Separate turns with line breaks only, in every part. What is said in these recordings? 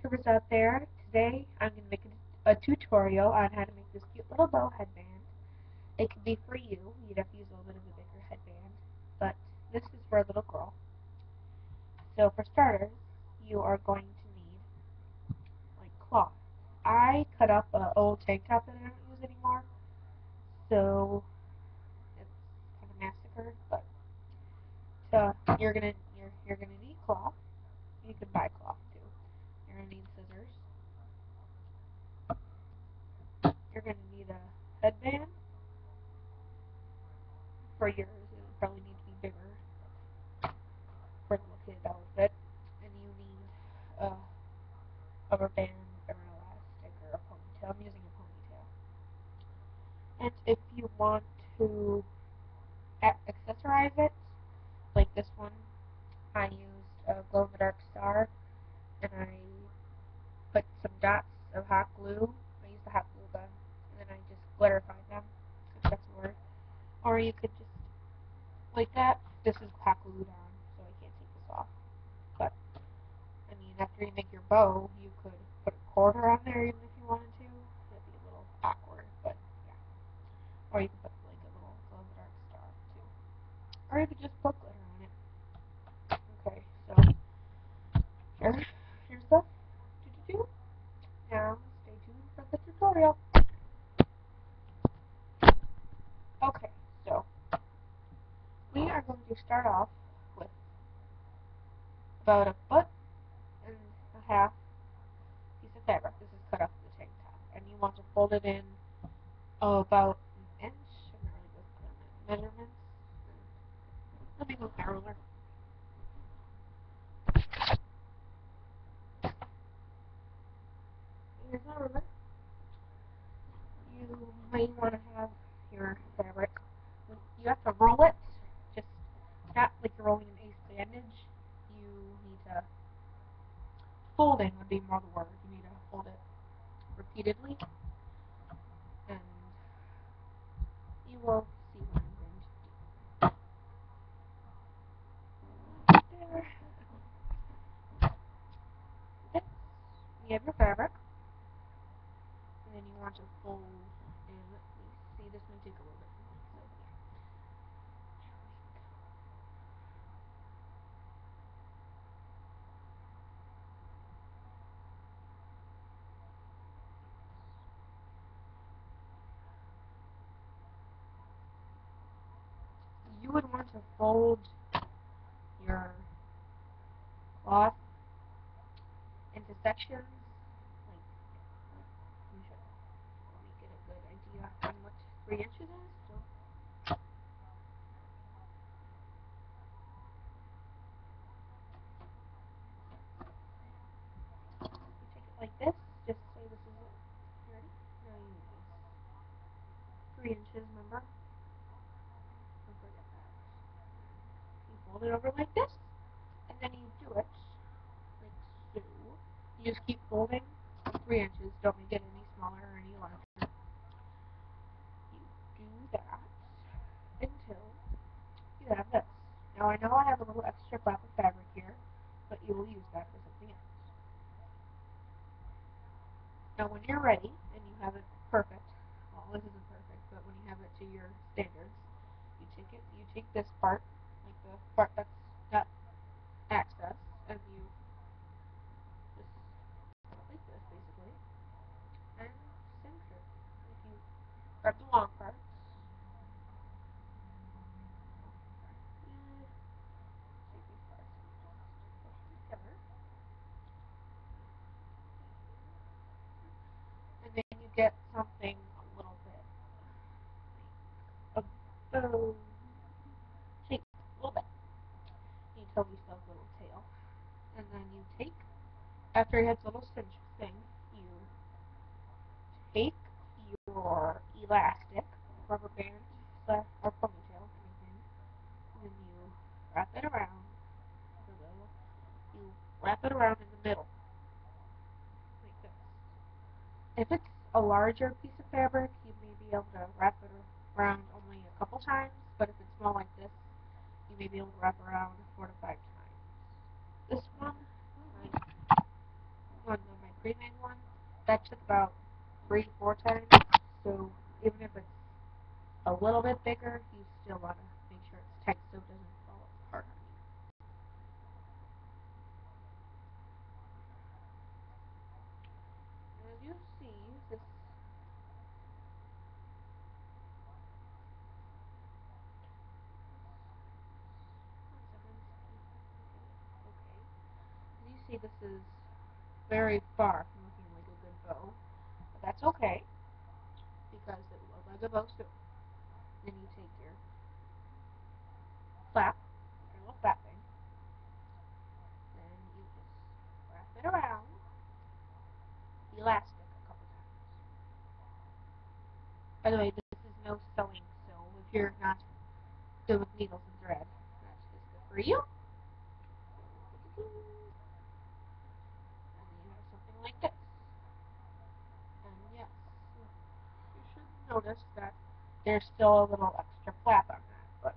YouTubers out there. Today I'm going to make a tutorial on how to make this cute little bow headband. It could be for you. You'd have to use a little bit of a bigger headband, but this is for a little girl. So for starters, you are going to need like cloth. I cut up an old tank top that I don't use anymore, so it's kind of massacred. But you're gonna need cloth. You can buy cloth too. You're gonna need scissors. You're gonna need a headband. For yours, it would probably need to be bigger for the little kid outfit. And you need a rubber band or an elastic or a ponytail. I'm using a ponytail. And if you want to accessorize it, like this one, I used a glow-in-the-dark star, and I put some dots of hot glue. I used a hot glue gun, and then I just glitterified them, if that's a word. Or you could just, like that. This is hot glued on, so I can't take this off. But, I mean, after you make your bow, you could put a quarter on there even if you wanted to. That'd be a little awkward, but yeah. Or you could put like a little glow-in-the-dark star too. Or you could just put glitter on it. Okay, so here's the do-do-do. Now, stay tuned for the tutorial. Okay, so we are going to start off with about a foot and a half piece of fabric. This is cut off the tank top, and you want to fold it in about an inch. I'm not really good at measurements. Let me move my ruler. Here's my ruler. You may want to have your fabric. You have to roll it, just not like you're rolling an ace bandage. You need to folding would be more the word. You need to hold it repeatedly, and you will see what I'm going to do. There. Okay. You have your fabric, and then you want to fold in. See, this may take a little bit. So, yeah. You would want to fold your cloth into sections. Like, you should let me get a good idea on what 3 inches is. So, you take it like this. Just say this is it. You ready? Now you use 3 inches, remember? Don't forget that. You fold it over like this, and then you do it like so. You just keep folding 3 inches. Don't make it any smaller or any larger. You do that until you have this. Now I know I have a little extra flap of fabric here, but you will use that for something else. Now when you're ready and you have it perfect, well, this isn't perfect, but when you have it to your standards, you take this part, like the part that's got access, and you just put it like this basically, and cinch it. If you grab the long parts, take these parts and just push them together, and then you get something a little bit like a bow shape, a little bit. You tell yourself a little tail, and then you take, after it has a little cinch thing, you take your elastic, rubber band, or ponytail, anything, and then you wrap it around in the middle, like this. If it's a larger piece of fabric, you may be able to wrap it around only a couple times, but if it's small like this, you may be able to wrap around 4 to 5 times. This one, my that took about 3-4 times. So even if it's a little bit bigger, you still want to make sure it's tight so it doesn't fall apart on you. As you see, this this is very far from looking like a good bow, but that's okay because it will look like a bow soon. Then you take your flap, your little flap thing, then you just wrap it around the elastic a couple times. By the way, this is no sewing, so if you're not good with needles and thread, that's just good for you. And then you have something like this. And yes, you should notice that there's still a little extra flap on that, but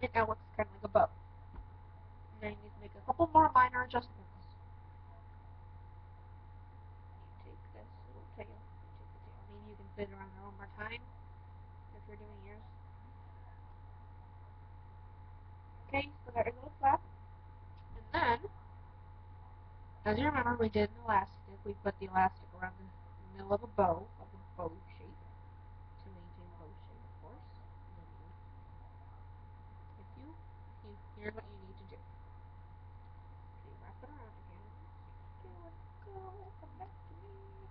it now looks kind of like a bow. And then you need to make a couple more minor adjustments. You take this little tail, you take the tail. Maybe you can fit it around there one more time if you're doing yours. Okay, so there's a little flap. And then, as you remember, we did an elastic. We put the elastic around the middle of a bow shape, to maintain bow shape, of course. And then here's what you need to do. So you wrap it around again. Okay, let's go. Come back to me.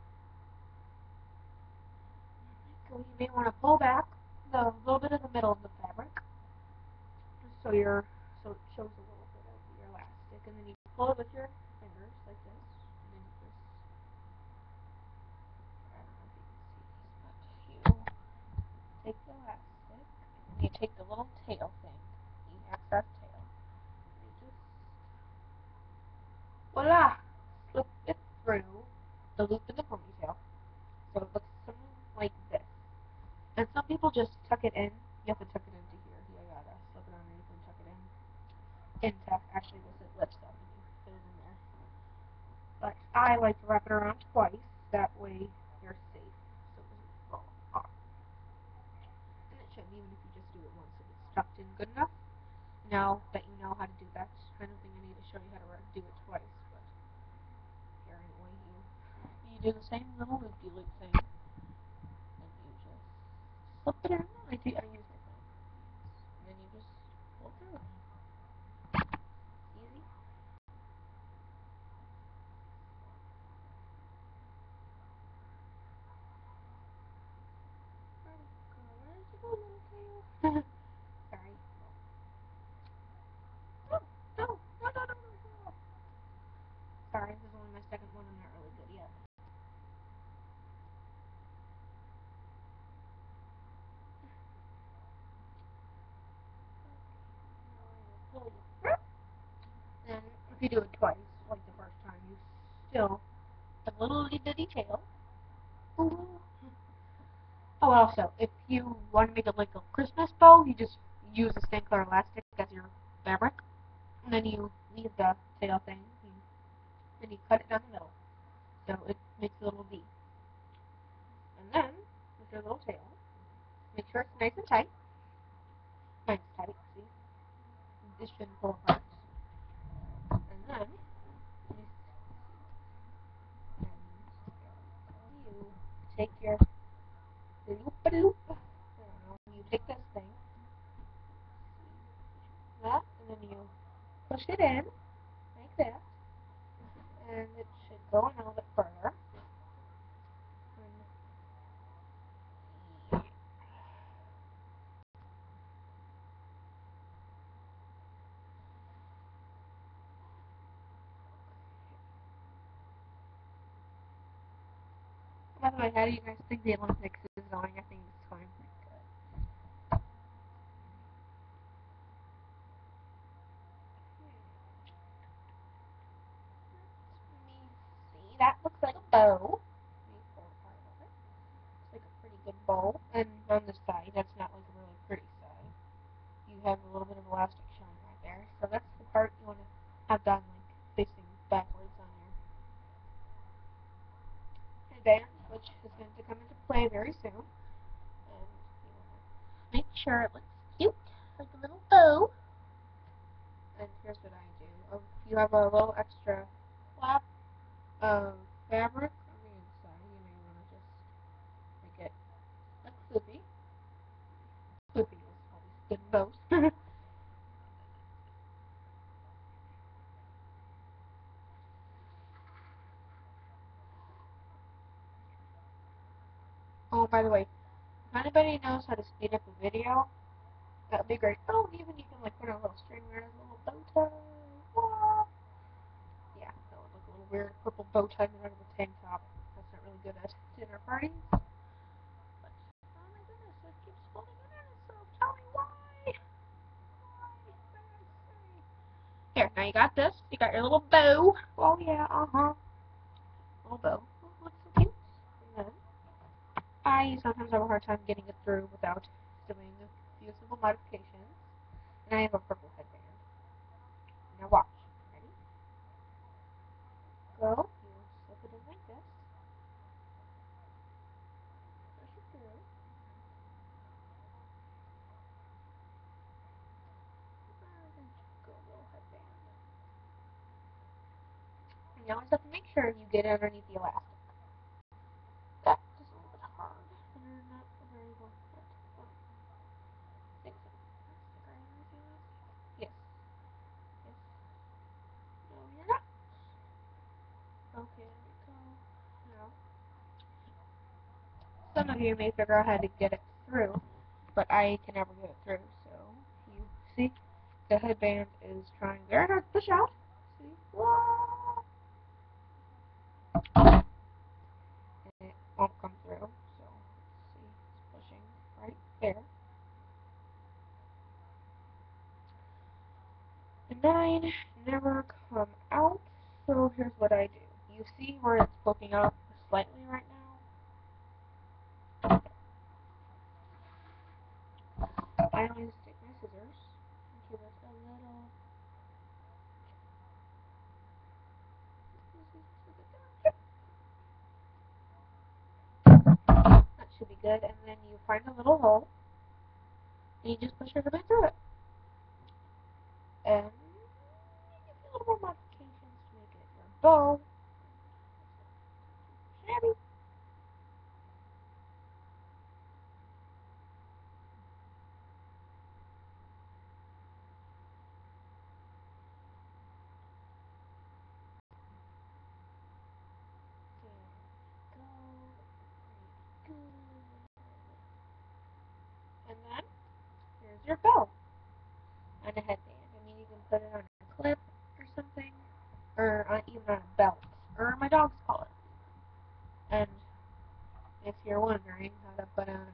So you may want to pull back the little bit of the middle of the fabric, just so it shows a little bit of your elastic, and then you pull it with your fingers like this, and then you just, I don't know if you can see this, but you take the elastic, and you take the little tail thing, the excess tail, and you just, voila, slip it through the loop in the ponytail, so it looks something like this. And some people just tuck it in. You have to tuck it into here. You gotta slip it underneath and tuck it in. Actually, this is lip stuff, and you fit it in there. But I like to wrap it around twice. That way, you're safe, so it doesn't fall off. And it shouldn't, even if you just do it once, if it's tucked in good enough. Now that you know how to do that, I don't think I need to show you how to do it twice. But apparently, you do the same little loop-de-loop thing. Slip it in. I use different ones. And then you just pull through. Easy. Where'd you go, little tail? Sorry. No. Sorry, this is only my second one. I'm not really good yet. And if you do it twice, like the first time, you still have a little itty bitty tail. Ooh. Oh, also, if you want to make it like a Christmas bow, you just use the same color elastic as your fabric, and then you leave the tail thing, and you cut it down the middle, so it makes a little V. And then, with your little tail, make sure it's nice and tight. Mine's tight, see? This shouldn't pull apart. And then, you take your loop-a-loop. You take this thing, that, and then you push it in, like that, and it should go in a little bit further. By the way, how do you guys think the Olympics is going? I think it's going pretty good. Let me see. That looks like a bow. Looks like a pretty good bow. And on the side, that's not like a really pretty side. You have a little bit of elastic showing right there. So that's the part you want to have done, like facing backwards on headband, which is going to come into play very soon. And you want to make sure it looks cute, like a little bow. And here's what I do. If you have a little extra flap of fabric on the inside, you may want to just make it look floopy. Floopy is always good bows. Oh, by the way, if anybody knows how to speed up a video, that would be great. Oh, even you can like put on a little string there as a little bow tie. Whoa. Yeah, that would look a little weird. Purple bow tie made out of a tank top. That's not really good at dinner parties. But, oh my goodness, it keeps folding in on itself. Tell me why. Why? What did I say? Here, now you got this. You got your little bow. Oh yeah, little bow. Oh, looks so cute. And then, I sometimes have a hard time getting it through without doing a few simple modifications. And I have a purple headband. Now watch. Ready? Go. You slip it in like this. Push it through. Go, little headband. And you always have to make sure you get it underneath the elastic. That's just a little bit hard. And you're not very well fit. Fix it. Stick right in the elastic. Yes. Yes. No, you're not. Okay, there we go. Now, some of you may figure out how to get it through, but I can never get it through. So you see, the headband is trying very hard to push out. See, whoa, and it won't come through. So let's see, it's pushing right there. And mine never come out. So here's what I do. You see where it's poking up slightly right now? I always take my scissors and give it a little. That should be good. And then you find a little hole and you just push your headband through it. And you can do a little more modifications to make it your bow. Shabby. And then here's your bow on a headband. I mean, you can put it on a clip or something, or even on a belt, or my dog's collar. And if you're wondering how to put on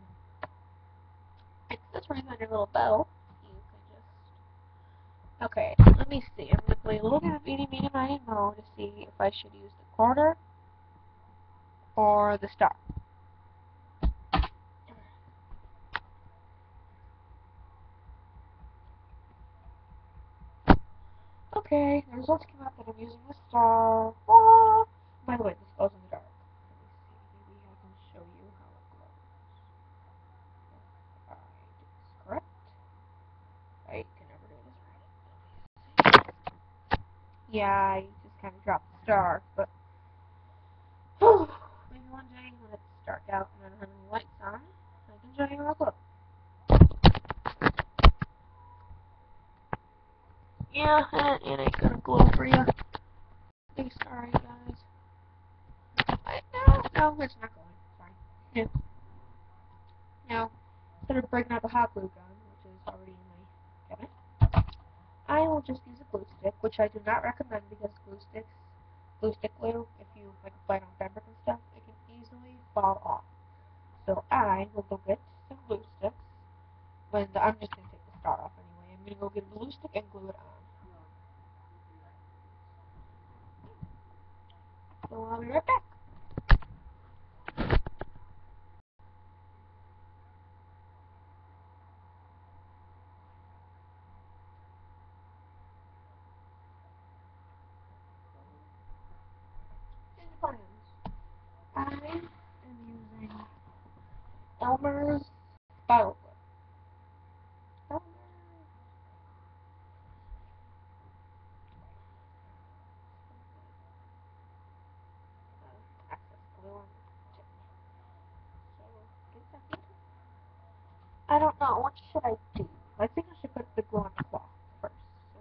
accessories on your little bow, you can just. Okay, let me see. I'm gonna play a little bit of AnneMarie1592 to see if I should use the quarter or the star. Okay, the results came out that I'm using the star. Ah! By the way, this glows in the dark. Let me see, maybe I can show you how it glows. If I do this correct. I can never do this right. Yeah, I just kind of dropped the star, but maybe one day when it's dark out and I don't have any lights on, I can show you how it glows. Yeah, it ain't gonna glow for you. I'm sorry, guys. No, it's not going. Sorry. Yeah. Now, instead of breaking out the hot glue gun, which is already in my cabinet, I will just use a glue stick, which I do not recommend because glue stick glue, if you like apply it on fabric and stuff, it can easily fall off. So I will go get some glue sticks. I'm just gonna take the star off anyway. I'm gonna go get a glue stick and glue it on. So I'll be right back. I I don't know. What should I do? I think I should put the glue on the cloth first. So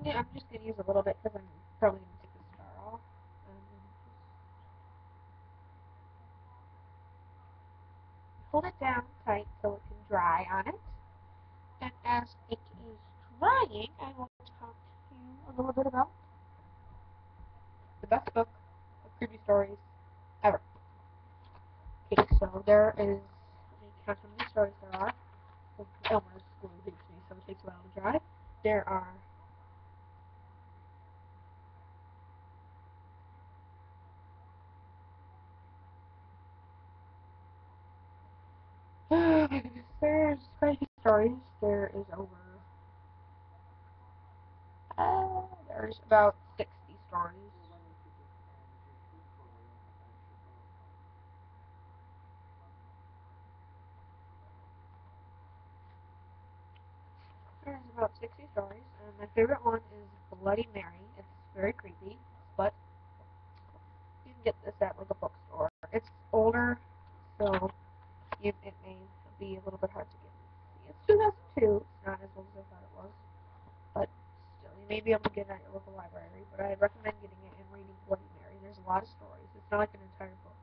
here. I'm just going to use a little bit because I'm probably going to take the star off. And then just hold it down tight so it can dry on it. And as it is drying, I will talk to you a little bit about the best book of creepy stories ever. Okay, so there is, let me count how many stories there are. Elmer's glue hits me, so it takes a while to dry. There are there's quite a few stories. There is over there's about 60 stories. There's about 60 stories, and my favorite one is Bloody Mary. It's very creepy, but you can get this at like a bookstore. It's older, so it may be a little bit hard to get. It's 2002. It's not as old as I thought it was, but still, you may be able to get it at your local library. But I recommend getting it and reading Bloody Mary. There's a lot of stories. It's not like an entire book.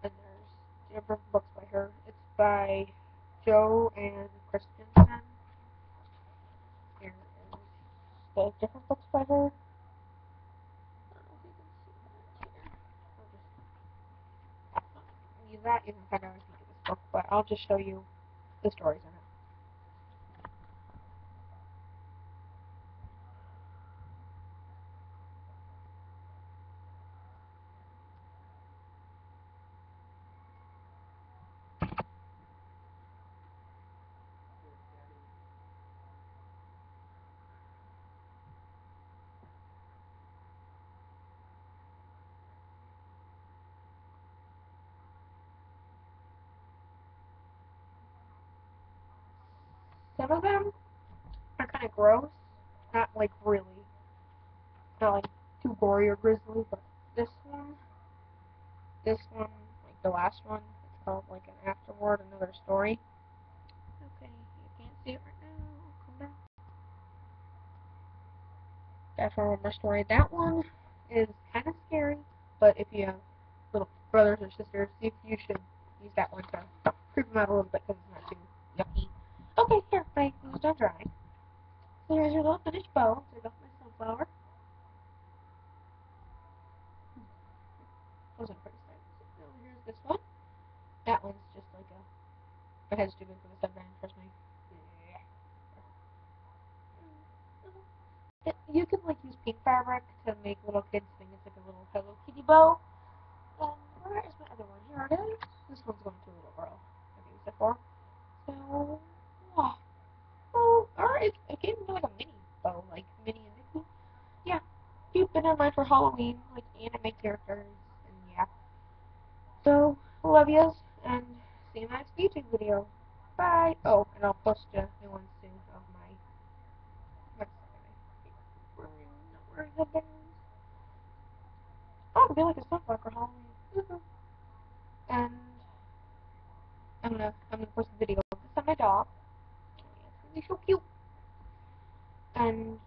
And there's different books by her. It's by Joe and Christensen. Here is the different books by her. I don't know if you can see that here. I'll just use that. You can kind of think of this book, but I'll just show you the stories in it. Some of them are kind of gross, not like really, not like too gory or grisly, but this one, like the last one, it's called like an afterword, another story. Okay, you can't see it right now. Come back. That's our one more story. That one is kind of scary, but if you have little brothers or sisters, you should use that one to creep them out a little bit because it's not too yucky. Okay, here, my glue's done drying. So here's your little finished bow. Take off my sunflower. Those are pretty silent. So here's this one. That one's just like a. My head's too big for the sunburn, trust me. You can like use pink fabric to make little kids think it's like a little Hello Kitty bow. And where is my other one? Here it is. This one's going to a little girl. I've used it for. So, yeah. Or it can be like a mini bow, like Minnie and Mickey. Yeah. You've been in line for Halloween, like anime characters, and yeah. So, love yous, and see you in the next YouTube video. Bye. Oh, and I'll post a new one soon of my. What's not wearing headbands. Oh, it'll be like a sunflower for Halloween. And I'm gonna post a video of this on my dog. Oh, yeah, it's gonna be so cute. And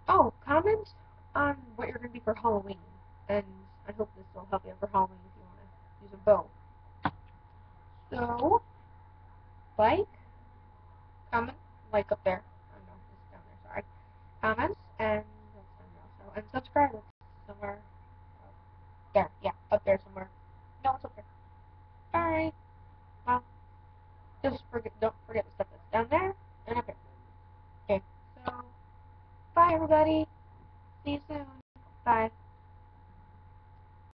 oh, comment on what you're gonna be for Halloween. And I hope this will help you for Halloween if you wanna use a bow. So like, comment, like up there. Oh no, it's down there, sorry. Comments and that's down there also. And subscribe, it's somewhere there, yeah, up there somewhere.